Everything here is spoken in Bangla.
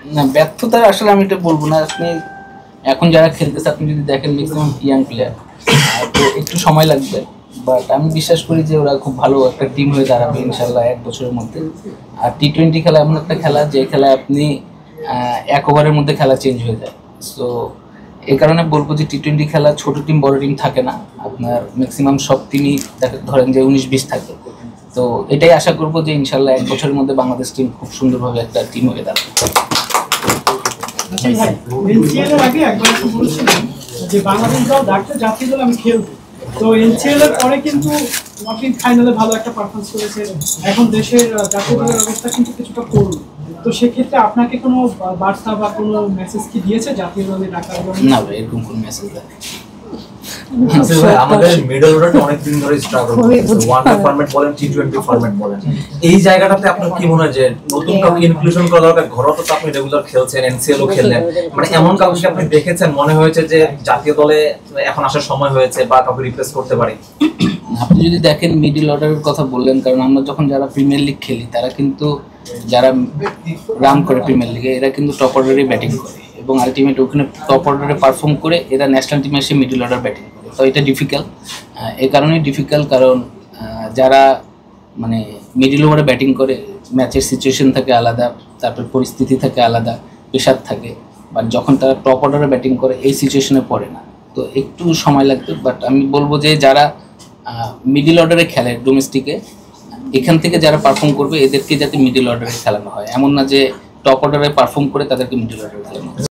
না, ব্যর্থতা আসলে আমি এটা বলবো না। আপনি এখন যারা খেলতেছে আপনি যদি দেখেন ম্যাক্সিমাম ইয়াং প্লেয়ার, তো একটু সময় লাগবে, বাট আমি বিশ্বাস করি যে ওরা খুব ভালো একটা টিম হয়ে দাঁড়াবে ইনশাল্লাহ 1 বছরের মধ্যে। আর T20 খেলা এমন একটা খেলা যে খেলায় আপনি 1 ওভারের মধ্যে খেলা চেঞ্জ হয়ে যায়। সো এই কারণে বলবো যে T20 খেলা ছোট টিম বড় টিম থাকে না, আপনার ম্যাক্সিমাম সব টিমই ধরেন যে 19-20 থাকে। তো এটাই আশা করবো যে ইনশাল্লাহ 1 বছরের মধ্যে বাংলাদেশ টিম খুব সুন্দরভাবে একটা টিম হয়ে দাঁড়াবে। এনসিএল এর আগে একবার একটু বলেছিলেন যে বাংলাদেশ দল ডাকতে জাতীয় দল আমি খেলবো, তো এনসিএল এর পরে কিন্তু নকআউট ফাইনালে ভালো একটা পারফরমেন্স করেছে, এখন দেশের জাতীয় দলের অবস্থা কিন্তু কিছুটা করুন, তো সেক্ষেত্রে আপনাকে কোনো বার্তা বা কোনো মেসেজ কি দিয়েছে জাতীয় দলে ডাকার জন্য? না ভাই, এরকম কোনো মেসেজ দেয় আমাদের মিডল অর্ডারটা অনেকদিন ধরে স্ট্রাগল করছে, ওয়ানডে ফরম্যাট বলেন T20 ফরম্যাট বলেন। এই জায়গাটাতে আপনার কি মনে হয় যে নতুন কাউকে ইনক্লুশন করা দরকার? ঘরোয়া তো আপনি রেগুলার খেলছেন, এনসিএলও খেললেন, মানে এমন কাউকে আপনি দেখেছেন মনে হয়েছে যে জাতীয় দলে এখন আসার সময় হয়েছে বা কাউকে রিপ্লেস করতে পারে? আপনি যদি দেখেন মিডল অর্ডারের কথা বললেন, কারণ আমরা যখন যারা প্রিমিয়ার লিগ খেলি তারা কিন্তু যারা রান করে প্রিমিয়ার লিগে এরা কিন্তু টপ অর্ডারে ব্যাটিং করে, এবং আলটিমেট ওখানে টপ অর্ডারে পারফর্ম করে এরা ন্যাশনাল টিমে এসে মিডল অর্ডার ব্যাটিং করে। তো এটা ডিফিকাল্ট, এই কারণেই ডিফিকাল্ট কারণ যারা মানে মিডল ওভারে ব্যাটিং করে ম্যাচের সিচুয়েশন থাকে আলাদা, তারপর পরিস্থিতি থাকে আলাদা, প্রেশার থাকে, বাট যখন তারা টপ অর্ডারে ব্যাটিং করে এই সিচুয়েশনে পড়ে না, তো একটু সময় লাগবে। বাট আমি বলবো যে যারা মিডল অর্ডারে খেলে ডোমেস্টিকে, এখান থেকে যারা পারফর্ম করবে এদেরকে যাতে মিডল অর্ডারে খেলানো হয়, এমন না যে টপ অর্ডারে পারফর্ম করে তাদেরকে মিডল অর্ডারে খেলানো হয়।